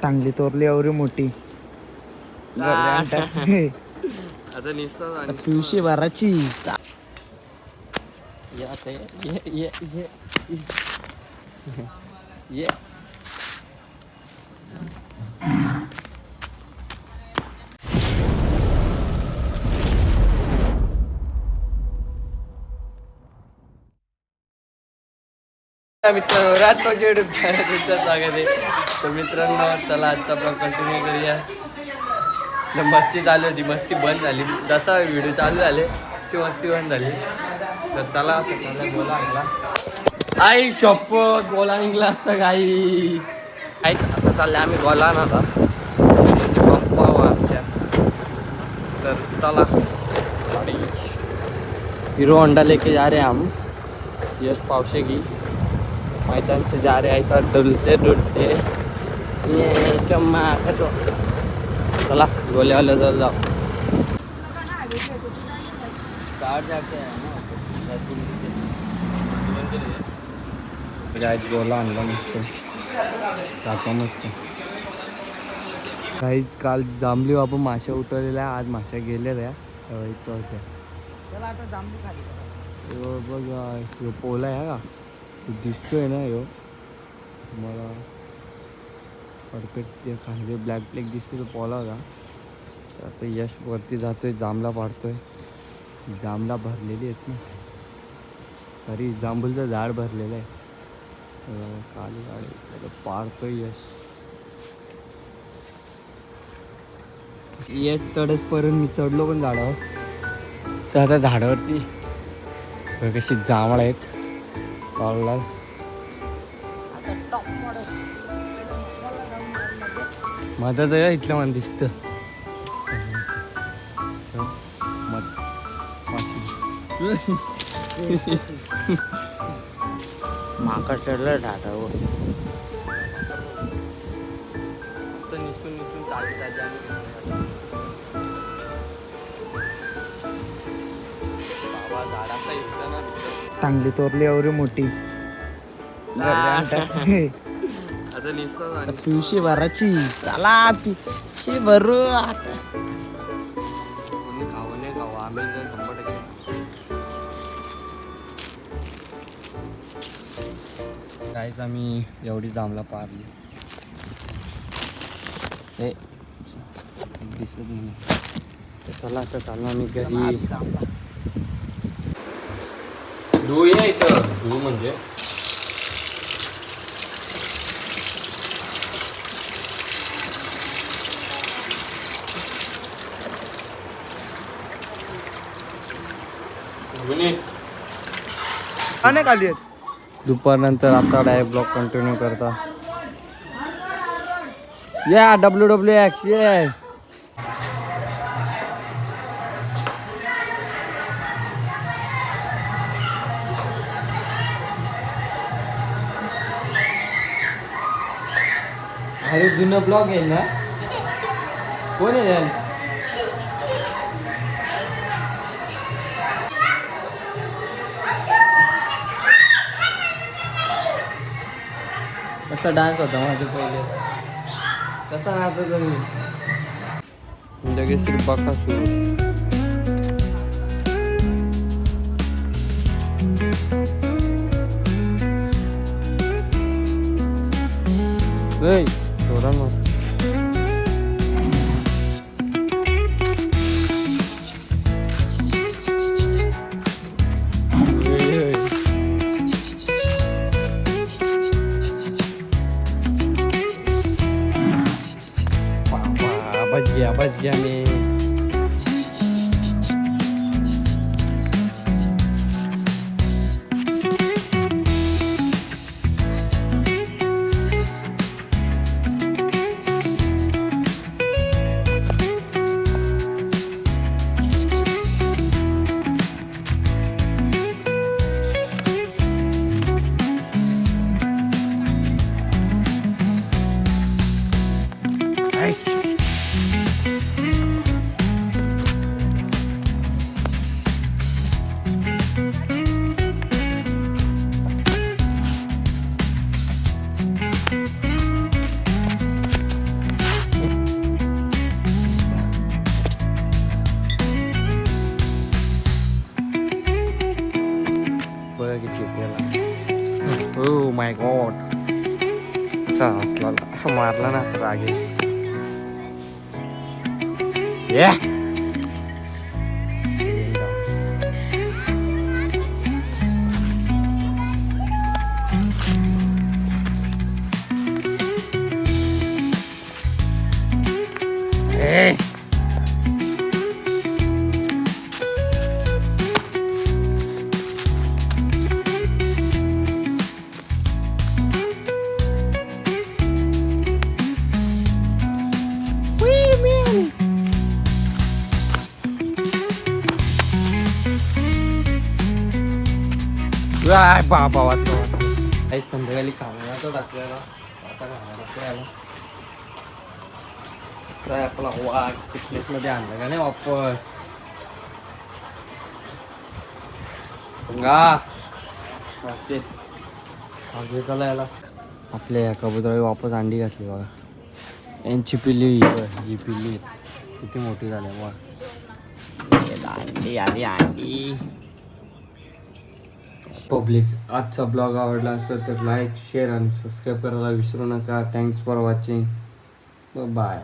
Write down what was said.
चांगली तोरली एवढी मोठी आता निसतं पिवशी भराची ये मित्रांनो राजपाकच्या युट्यूब चॅनल तुमचं स्वागत आहे. तर मित्रांनो चला आजचा ब्लॉग कंटिन्यू करूया. मस्ती चालू होती, मस्ती बंद झाली. जसा व्हिडिओ चालू झाले तशी मस्ती बंद झाली. तर चला बोला आणला आई शपथ बोला निघला असतं काही आता चालले आम्ही बोला ना आता पप्पा आमच्या. तर चला हीरो होंडा लेके जा रहे हम यश पावशे की मैदान से जा रहे ऐसा डुलते डुलते ये कम्मा तो चला गोले वाले जल जाओ कार जाते हैं ना गोला आणला मस्त टाका मस्त. काहीच काल जांभली बाबा माश्या उठवलेल्या आज माश्या गेल्या त्या इथं होत्या. चला आता जांभली खाली बघा ह्यो पोला आहे का दिसतोय ना ह्यो मला परफेक्ट ते खाली ब्लॅक ब्लॅक दिसतो तो पोला होता. तर आता यश वरती जातोय जांभला पाडतोय. जांभला भरलेली आहेत ना तरी जांभूलचं झाड भरलेलं आहे. काली गाडी पाडतोय यश. यश चढच पर्यंत मी चढलो पण झाडावर. तर आता झाडावरती कशी जांभळ आहेत पावला माझा तर इथलं मला दिसतं माकड चढलं झाडावर निसून निसून ताजी ताजी बाबा झाडाचा इथं ना चांगली तोरली एवढी मोठी आता निसतं पिवशी भराची चला पिवशी भरू आता खावं नाही खावं आम्ही 100% काहीच आम्ही एवढी जांभला पारली हे दिसत नाही. तर चला आता चालू आम्ही घरी. धू ये इथं धू म्हणजे अनेक आली आहेत. दुपारनंतर आता डायरेक्ट ब्लॉग कंटिन्यू करता या WWX ये अरे जुनं ब्लॉग आहे ना कोण आहे कसा डान्स होता माझे पहिले कसा नाचत मी लगेच बघा सुरू थोडा मग बच गया मैं असं मारला ना तर रागे ये बाबा वाटतो एक संध्याकाळी खाण्याला तर टाकलेला आता खायला काय आपला वाघ फिटनेस मध्ये आणला का नाही वापस चला याला आपल्या या कबुतराला वापस अंडी घातली बघा यांची पिल्ली ही पिल्ली किती मोठी झाली बघा अंडी आली अंडी. पब्लिक आजचा ब्लॉग आवडला असेल तर लाईक शेअर आणि सबस्क्राईब करायला विसरू नका. Thanks for watching. बाय.